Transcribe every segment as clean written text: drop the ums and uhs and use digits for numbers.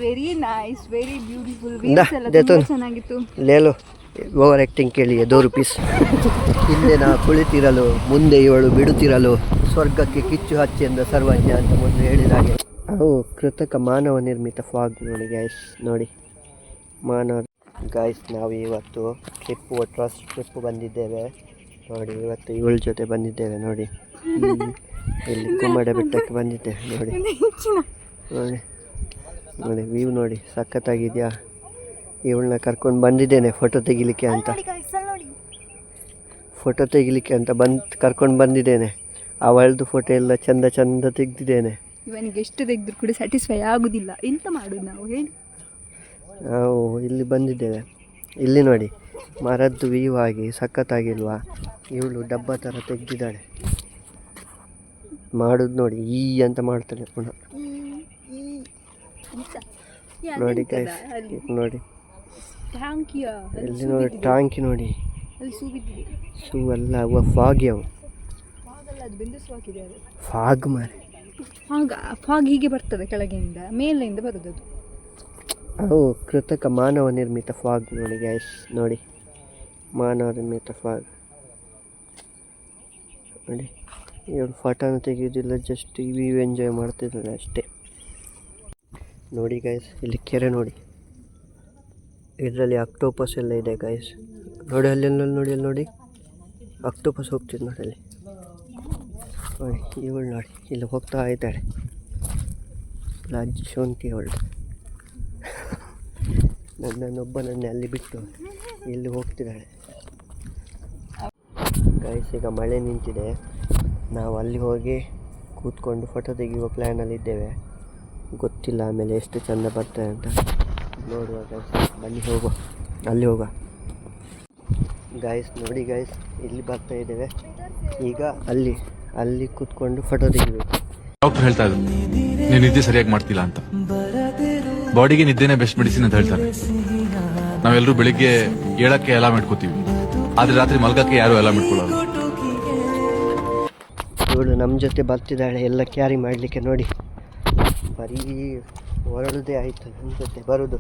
Very nice, very beautiful. Views ಎಲ್ಲ ತುಂಬಾ ಚೆನ್ನಾಗಿತ್ತು. ಲೇಲೋ ಓವರ್ ಆ್ಯಕ್ಟಿಂಗ್ ಕೇಳಿಯೇ 2 ರೂಪೀಸ್. ಹಿಂದೆ ನಾ ಕುಳಿತಿರಲು ಮುಂದೆ ಇವಳು ಬಿಡುತ್ತಿರಲು ಸ್ವರ್ಗಕ್ಕೆ ಕಿಚ್ಚು ಹಚ್ಚಿ ಎಂದ ಸರ್ವಜ್ಞ ಅಂತ ಮೊದಲು ಹೇಳಿದ ಹಾಗೆ ಅವು ಕೃತಕ ಮಾನವ ನಿರ್ಮಿತ ಫಾಗ್ ನೋಡಿ ಗೈಸ್. ನೋಡಿ ಮಾನವ ಗೈಸ್, ನಾವು ಇವತ್ತು ಟ್ರಿಪ್ ಬಂದಿದ್ದೇವೆ ನೋಡಿ. ಇವತ್ತು ಇವಳ ಜೊತೆ ಬಂದಿದ್ದೇವೆ ನೋಡಿ. ಇಲ್ಲಿ ಕುಮ್ಮಡ ಬೆಟ್ಟಕ್ಕೆ ಬಂದಿದ್ದೇವೆ ನೋಡಿ. ನೋಡಿ ನೋಡಿ ವ್ಯೂ ನೋಡಿ, ಸಖತ್ತಾಗಿದೆಯಾ. ಇವಳನ್ನ ಕರ್ಕೊಂಡು ಬಂದಿದ್ದೇನೆ ಫೋಟೋ ತೆಗಿಲಿಕ್ಕೆ ಅಂತ ಕರ್ಕೊಂಡು ಬಂದಿದ್ದೇನೆ. ಅವಳದು ಫೋಟೋ ಎಲ್ಲ ಚಂದ ತೆಗೆದಿದ್ದೇನೆ. ಇವನಿಗೆ ಎಷ್ಟು ತೆಗೆದ್ರು ಕೂಡ ಸ್ಯಾಟಿಸ್ಫೈ ಆಗುದಿಲ್ಲ. ಎಂತ ಮಾಡೋದು ನಾವು ಹೇಳಿ. ನಾವು ಇಲ್ಲಿ ಬಂದಿದ್ದೇವೆ. ಇಲ್ಲಿ ನೋಡಿ ಮರದ್ದು ವ್ಯೂ ಆಗಿ ಸಖತ್ತಾಗಿಲ್ವಾ. ಇವಳು ಡಬ್ಬ ಥರ ತೆಗೆದಿದ್ದಾಳೆ. ಮಾಡೋದು ನೋಡಿ ಈ ಅಂತ ಮಾಡ್ತಾಳೆ ಪುನಃ. ನೋಡಿ ಗೈಸ್, ನೋಡಿ ಇಲ್ಲಿ ನೋಡಿ ಟಾಂಕಿ ನೋಡಿ. ಶೂ ಅಲ್ಲ, ಅವ ಫಾಗ್. ಅವು ಫಾಗ್ ಮಾರೆ. ಫಾಗ್ ಹೀಗೆ ಬರ್ತದೆ ಕೆಳಗಿಂದ, ಮೇಲಿಂದ ಬರೋದು. ಅವು ಕೃತಕ ಮಾನವ ನಿರ್ಮಿತ ಫಾಗ್ ನೋಡಿ ಗೈಸ್. ನೋಡಿ ಮಾನವ ನಿರ್ಮಿತ ಫಾಗ್ ನೋಡಿ. ಇವಳು ಫೋಟೋನ ತೆಗೆಯೋದಿಲ್ಲ, ಜಸ್ಟ್ ವ್ಯೂ ಎಂಜಾಯ್ ಮಾಡ್ತಿದ್ದಾಳೆ ಅಷ್ಟೇ. ನೋಡಿ ಗೈಸ್, ಇಲ್ಲಿ ಕೆರೆ ನೋಡಿ. ಇದರಲ್ಲಿ ಅಕ್ಟೋಪಸ್ ಎಲ್ಲ ಇದೆ ಗೈಸ್. ನೋಡಿ ಅಲ್ಲೆಲ್ಲ ನೋಡಿ, ಅಲ್ಲಿ ನೋಡಿ ಅಕ್ಟೋಪಸ್ ಹೋಗ್ತಿದ್ದು ನೋಡಿ ಅಲ್ಲಿ. ನೋಡಿ ಇವಳು ನೋಡಿ ಇಲ್ಲಿ ಹೋಗ್ತಾ ಇದ್ದಾಳೆ. ಅಜ್ಜಿ ಶೋಂಠಿ ಅವಳು ನನ್ನೊಬ್ಬನನ್ನೇ ಅಲ್ಲಿ ಬಿಟ್ಟು ಇಲ್ಲಿ ಹೋಗ್ತಿದ್ದಾಳೆ ಗೈಸ್. ಈಗ ಮಳೆ ನಿಂತಿದೆ. ನಾವು ಅಲ್ಲಿ ಹೋಗಿ ಕೂತ್ಕೊಂಡು ಫೋಟೋ ತೆಗೆಯುವ ಪ್ಲ್ಯಾನಲ್ಲಿದ್ದೇವೆ. ಗೊತ್ತಿಲ್ಲ ಆಮೇಲೆ ಎಷ್ಟು ಚೆಂದ ಬರ್ತದೆ ಅಂತ ನೋಡುವ ಗೈಸ್. ಬನ್ನಿ ಹೋಗುವ, ಅಲ್ಲಿ ಹೋಗುವ ಗೈಸ್. ನೋಡಿ ಗೈಸ್, ಇಲ್ಲಿ ಬರ್ತಾ ಇದ್ದೇವೆ ಈಗ. ಅಲ್ಲಿ ಕೂತ್ಕೊಂಡು ಫೋಟೋ ತೆಗಿಬೇಕು. ಡಾಕ್ಟರ್ ಹೇಳ್ತಾ ಇದ್ರು ನೀವು ನಿದ್ದೆ ಸರಿಯಾಗಿ ಮಾಡ್ತಿಲ್ಲ ಅಂತ. ಬಾಡಿಗೆ ನಿದ್ದೆನೇ ಬೆಸ್ಟ್ ಮೆಡಿಸಿನ್ ಅಂತ ಹೇಳ್ತಾರೆ. ನಾವೆಲ್ಲರೂ ಬೆಳಿಗ್ಗೆ ಏಳಕ್ಕೆ ಅಲಾರ್ಮ್ ಇಟ್ಕೋತೀವಿ, ಆದ್ರೆ ರಾತ್ರಿ ಮಲ್ಗಕ್ಕೆ ಯಾರು ಅಲಾರ್ಮ್ ಇಟ್ಕೊಳ್ಳೋದು. ಇವಳು ನಮ್ಮ ಜೊತೆ ಬರ್ತಿದ್ದಾಳೆ ಎಲ್ಲ ಕ್ಯಾರಿ ಮಾಡಲಿಕ್ಕೆ. ನೋಡಿ ಬರೀ ಹೊರಡುದೇ ಆಯಿತು ನಮ್ಮ ಜೊತೆ ಬರೋದು.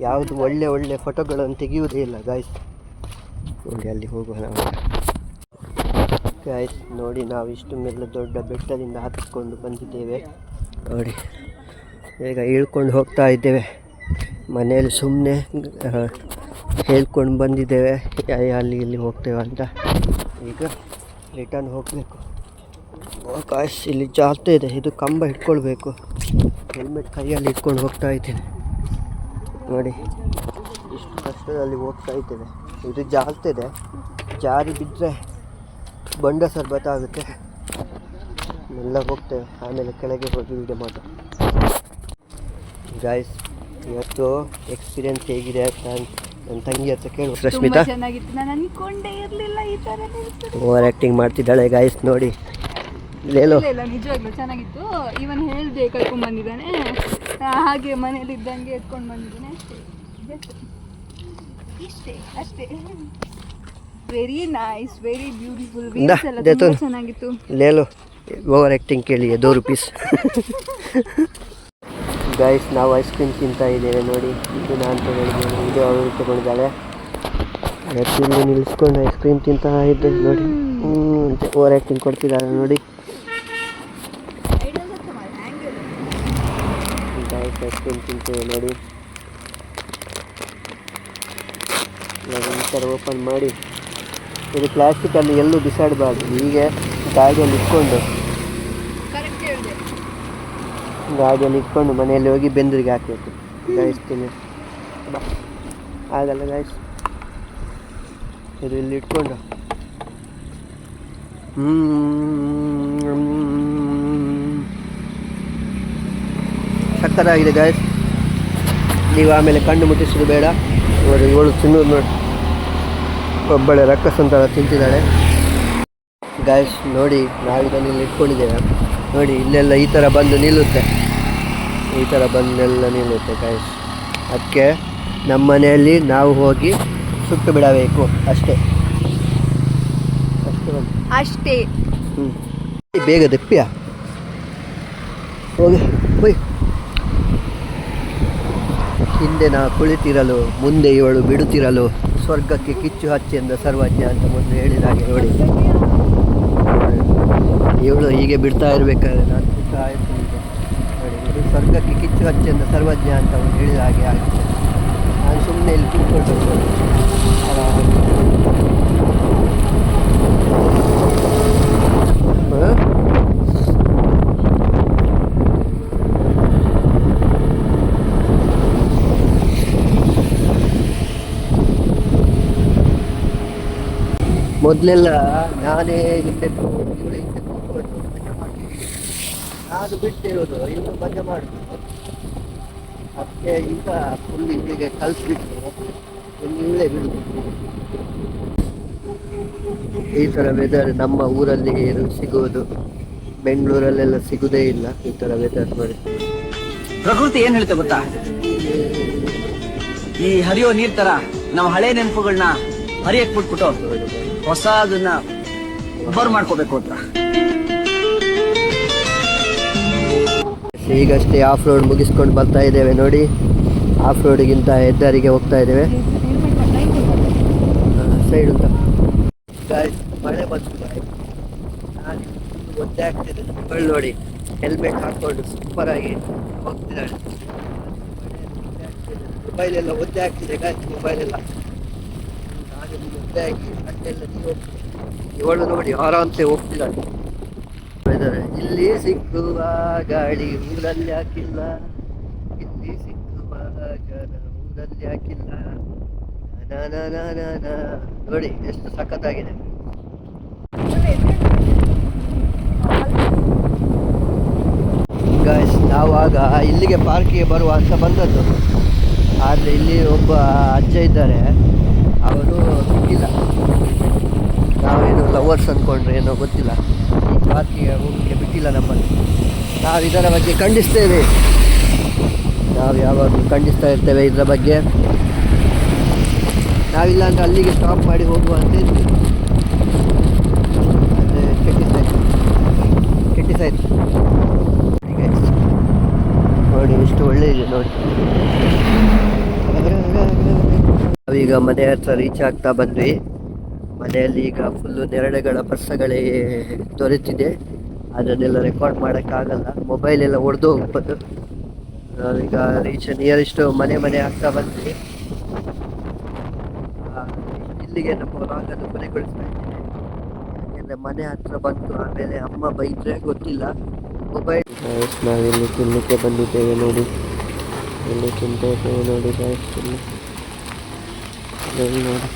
ಯಾವುದು ಒಳ್ಳೆ ಫೋಟೋಗಳನ್ನು ತೆಗೆಯುವುದೇ ಇಲ್ಲ ಗಾಯ್ಸ್. ನೋಡಿ ಅಲ್ಲಿ ಹೋಗುವ ನಾವು ಗಾಯ್ಸ್. ನೋಡಿ ನಾವು ಇಷ್ಟು ಮೇಲೆ ದೊಡ್ಡ ಬೆಟ್ಟದಿಂದ ಹತ್ತಿಕೊಂಡು ಬಂದಿದ್ದೇವೆ ನೋಡಿ. ಈಗ ಇಳ್ಕೊಂಡು ಹೋಗ್ತಾ ಇದ್ದೇವೆ. ಮನೆಯಲ್ಲಿ ಸುಮ್ಮನೆ ಹೇಳ್ಕೊಂಡು ಬಂದಿದ್ದೇವೆ ಅಲ್ಲಿ ಇಲ್ಲಿ ಹೋಗ್ತೇವೆ ಅಂತ. ಈಗ ರಿಟರ್ನ್ ಹೋಗಬೇಕು ಗಾಯ್ಸ್. ಇಲ್ಲಿ ಜಾಸ್ತಿ ಇದೆ, ಇದು ಕಂಬ ಇಟ್ಕೊಳ್ಬೇಕು. ಹೆಲ್ಮೆಟ್ ಕೈಯಲ್ಲಿ ಇಟ್ಕೊಂಡು ಹೋಗ್ತಾ ಇದ್ದೇನೆ ನೋಡಿ. ಇಷ್ಟು ಕಷ್ಟದಲ್ಲಿ ಹೋಗ್ತಾ ಇದ್ದೇವೆ. ಇದು ಜಾಸ್ತಿ ಇದೆ, ಜಾರಿ ಬಿದ್ದರೆ ಬಂಡ ಸರ್ಬತ ಆಗುತ್ತೆ. ಎಲ್ಲ ಹೋಗ್ತೇವೆ, ಆಮೇಲೆ ಕೆಳಗೆ ಹೋಗಿ ವಿಡಿಯೋ ಮಾಡೋದು ಗಾಯ್ಸ್. ಇವತ್ತು ಎಕ್ಸ್ಪೀರಿಯನ್ಸ್ ಹೇಗಿದೆ ಅಂತ ನನ್ನ ತಂಗಿ ಹತ್ರ ಕೇಳುವ. ರಶ್ಮಿತಾ ಓವರ್ ಆ್ಯಕ್ಟಿಂಗ್ ಮಾಡ್ತಿದ್ದಾಳೆ ಗಾಯ್ಸ್. ನೋಡಿ ನಿಜವಾಗ್ಲೂ ಚೆನ್ನಾಗಿತ್ತು. ಇವನ್ ಹೇಳ್ದೆ ಕರ್ಕೊಂಡ್ ಬಂದಿದ್ದಾನೆ, ಹಾಗೆ ಮನೇಲಿ ಇದ್ದಂಗೆ ಎತ್ಕೊಂಡು ಬಂದಿದ್ದಾನೆ ಅಷ್ಟೇ. Very nice, very beautiful. Views ಎಲ್ಲ ತುಂಬಾ ಚೆನ್ನಾಗಿತ್ತು. ಲೇಲೋ ಓವರ್ ಆ್ಯಕ್ಟಿಂಗ್ ಕೇಳಿಯೇ 2 ರೂಪೀಸ್. ಗೈಸ್, ನಾವು ಐಸ್ ಕ್ರೀಮ್ ತಿಂತಾ ಇದ್ದೇವೆ ನೋಡಿ. ಇದು ನಾನು ತಗೊಂಡಿದ್ದೇನೆ, ಇದು ಅವಳು ತಗೊಂಡಿದ್ದಾಳೆ. ಇಲ್ಲಿ ನಿಲ್ಲಿಸ್ಕೊಂಡು ಐಸ್ ಕ್ರೀಮ್ ತಿಂತಾ ಇದ್ದೇವೆ ನೋಡಿ. ಅಂತ ಓವರ್ ಆ್ಯಕ್ಟಿಂಗ್ ಕೊಡ್ತಿದ್ದಾಳೆ ನೋಡಿ. ಐಸ್ ಕ್ರೀಮ್ ತಿಂತೇವೆ ನೋಡಿ. ಈ ಥರ ಓಪನ್ ಮಾಡಿ, ಇದು ಪ್ಲಾಸ್ಟಿಕಲ್ಲಿ ಎಲ್ಲೂ ಬಿಸಾಡಬಾರ್ದು. ಹೀಗೆ ಗಾಡಿಯಲ್ಲಿ ಇಟ್ಕೊಂಡು ಮನೆಯಲ್ಲಿ ಹೋಗಿ ಬೆಂದರಿಗೆ ಹಾಕಬೇಕು ಗೈಸ್. ತಿನ್ನಿ ಆಗಲ್ಲ ಗೈಸ್. ಇದು ಇಲ್ಲಿ ಇಟ್ಕೊಂಡು ಸಕ್ಕತ್ತಾಗಿದೆ ಗಾಯ್ಸ್. ನೀವು ಆಮೇಲೆ ಕಣ್ಣು ಮುಟ್ಟಿಸೋದು ಬೇಡ ನೋಡಿ. ಇವಳು ತಿನ್ನೋದು ನೋಡಿ, ಒಬ್ಬಳೆ ರಕ್ಕಸಂತರ ತಿಂತಿದ್ದಾಳೆ ಗಾಯ್ಸ್. ನೋಡಿ ನಾವಿದನ್ನು ಇಲ್ಲಿ ಇಟ್ಕೊಂಡಿದ್ದೇವೆ ನೋಡಿ. ಇಲ್ಲೆಲ್ಲ ಈ ಥರ ಬಂದು ನಿಲ್ಲುತ್ತೆ ಗಾಯ್ಸ್. ಅದಕ್ಕೆ ನಮ್ಮ ಮನೆಯಲ್ಲಿ ನಾವು ಹೋಗಿ ಸುಟ್ಟು ಬಿಡಬೇಕು ಅಷ್ಟೇ. ಬೇಗ ದಪ್ಪಿಯ ಹೋಗಿ ಹಿಂದೆ ನಾ ಕುಳಿತಿರಲು ಮುಂದೆ ಇವಳು ಬಿಡುತ್ತಿರಲು ಸ್ವರ್ಗಕ್ಕೆ ಕಿಚ್ಚು ಹಚ್ಚೆಂದ ಸರ್ವಜ್ಞ ಅಂತ ಮೊದಲು ಹೇಳಿದ ಹಾಗೆ ನೋಡಿ, ಇವಳು ಹೀಗೆ ಬಿಡ್ತಾ ಇರಬೇಕಾದ್ರೆ ನಾನು ಬಿಡ್ತಾ ಇರ್ತೀನಿ ಈಗ. ನೋಡಿ ಇದು ಸ್ವರ್ಗಕ್ಕೆ ಕಿಚ್ಚು ಹಚ್ಚೆಂದ ಸರ್ವಜ್ಞ ಅಂತ ಅವನು ಹೇಳಿದ ಹಾಗೆ ಆಗಿದೆ. ನಾನು ಸುಮ್ಮನೆ ಇಲ್ಲಿ ಕೂತ್ಕೊಳ್ಬೇಕು. ಮೊದಲೆಲ್ಲ ನಾನೇ ಹಿಂದೆ ಇವಳು ಹಿಂದೆ ಕೂತ್ಕೊಂಡು ಮಜಾ ಮಾಡ್ತಿದ್ದೆ. ನಾನು ಬಿಟ್ಟಿರೋದು ಇವನು ಮಜಾ ಮಾಡುದು. ಅದಕ್ಕೆ ಈಗ ಫುಲ್ ಇವಳಿಗೆ ಕಲಿಸ್ಬಿಟ್ಟು ಇನ್ನು ಇವಳೇ ಬಿಡುದು. ಈ ಥರ ವೆದರ್ ನಮ್ಮ ಊರಲ್ಲಿ ಸಿಗುವುದು, ಬೆಂಗಳೂರಲ್ಲೆಲ್ಲ ಸಿಗುವುದೇ ಇಲ್ಲ ಈ ಥರ ವೆದರ್. ನೋಡಿ ಪ್ರಕೃತಿ ಏನ್ ಹೇಳ್ತೆ ಗೊತ್ತಾ, ಈ ಹರಿಯೋ ನೀರ್ ತರ ನಾವು ಹಳೆ ನೆನಪುಗಳನ್ನ ಹರಿಯಕ್ ಬಿಟ್ಬಿಟ್ಟು ಹೊಸದನ್ನ ಬರ್ ಮಾಡ್ಕೋಬೇಕು ಅಂತ. ಈಗಷ್ಟೇ ಆಫ್ ರೋಡ್ ಮುಗಿಸ್ಕೊಂಡು ಬರ್ತಾ ಇದ್ದೇವೆ ನೋಡಿ. ಆಫ್ ರೋಡಿಗಿಂತ ಹೆದ್ದಾರಿಗೆ ಹೋಗ್ತಾ ಇದ್ದೇವೆ. ಸೈಡ್ ಅಂತ ಮಳೆ ಬಂತು. ನಾನು ಒದ್ದೆ ಆಗ್ತಿದೆ. ಮಕ್ಕಳು ನೋಡಿ ಹೆಲ್ಮೆಟ್ ಹಾಕ್ಕೊಂಡು ಸೂಪರ್ ಆಗಿ ಹೋಗ್ತಿದ್ದಾಳೆ. ಮೊಬೈಲೆಲ್ಲ ಒದ್ದೆ ಆಗ್ತಿದೆ ಗಾಯ್ತು ಮೊಬೈಲೆಲ್ಲ. ನಾನು ಒದ್ದೆ ಆಗಿ ಅಲ್ಲೆಲ್ಲ ಇವಳು ನೋಡಿ ಆರಾಮ್ಸೆ ಹೋಗ್ತಿದ್ದಾಳೆ. ಇಲ್ಲಿ ಸಿಕ್ಕುವ ಗಾಳಿ ಊರಲ್ಲಿ ಹಾಕಿಲ್ಲ, ಇಲ್ಲಿ ಸಿಕ್ಕುವ ಊರಲ್ಲಿ ಹಾಕಿಲ್ಲ. ನೋಡಿ ಎಷ್ಟು ಸಖತ್ತಾಗಿದೆ. ಗಾಯ್ಸ್ ನಾವಾಗ ಇಲ್ಲಿಗೆ ಪಾರ್ಕಿಗೆ ಬರುವ ಅಂತ ಬಂದದ್ದು. ಆದರೆ ಇಲ್ಲಿ ಒಬ್ಬ ಅಜ್ಜ ಇದ್ದಾರೆ, ಅವರು ಸಿಕ್ಕಿಲ್ಲ. ನಾವೇನು ಲವರ್ಸ್ ಅಂದ್ಕೊಂಡ್ರೆ ಏನೋ ಗೊತ್ತಿಲ್ಲ, ಈ ಪಾರ್ಕಿಗೆ ಹೋಗಲಿಕ್ಕೆ ಬಿಟ್ಟಿಲ್ಲ ನಮ್ಮನ್ನು. ನಾವು ಇದರ ಬಗ್ಗೆ ಖಂಡಿಸ್ತೇವೆ. ನಾವು ಯಾವಾಗಲೂ ಖಂಡಿಸ್ತಾ ಇರ್ತೇವೆ ಇದರ ಬಗ್ಗೆ. ನಾವಿಲ್ಲ ಅಂದರೆ ಅಲ್ಲಿಗೆ ಸ್ಟಾಪ್ ಮಾಡಿ ಹೋಗುವ ಅಂತ ಇದ್ವಿ. ಆದರೆ ಕೆಟ್ಟಿಸಾಯ್ತು. ನೋಡಿ ಎಷ್ಟು ಒಳ್ಳೆ ಇದೆ ನೋಡಿ. ನಾವೀಗ ಮನೆ ಹತ್ರ ರೀಚ್ ಆಗ್ತಾ ಬಂದ್ವಿ. ಮನೆಯಲ್ಲಿ ಈಗ ಫುಲ್ಲು ನೆರಳುಗಳ ಪರ್ಸಗಳೇ ದೊರೆತಿದೆ. ಅದನ್ನೆಲ್ಲ ರೆಕಾರ್ಡ್ ಮಾಡೋಕ್ಕಾಗಲ್ಲ, ಮೊಬೈಲೆಲ್ಲ ಒಡೆದು ಹೋಗ್ಬೋದು. ನಾವೀಗ ನಿಯರೆಸ್ಟ್ ಮನೆ ಆಗ್ತಾ ಬಂದ್ವಿ. ಇಲ್ಲಿಗೆ ನಮ್ಮ ಭಾಗದ ಕೊನೆಗೊಳಿಸ್ತಾ ಇದ್ದೇನೆ. ಯಾಕೆಂದರೆ ಮನೆ ಹತ್ರ ಬಂತು, ಆಮೇಲೆ ಅಮ್ಮ ಬೈದ್ರೆ ಗೊತ್ತಿಲ್ಲ. ಮೊಬೈಲ್ ನಾವಿಲ್ಲಿ ತಿನ್ನಲಿಕ್ಕೆ ಬಂದಿದ್ದೇವೆ ನೋಡಿ. ಇಲ್ಲಿ ತಿಂತಾ ಇದ್ದೇವೆ ನೋಡಿ ಗಾಯ್ಸ್. ಇಲ್ಲಿ ನೋಡಿ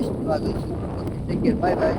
ಎಷ್ಟು ಬಾಯ್ ಬಾಯ್.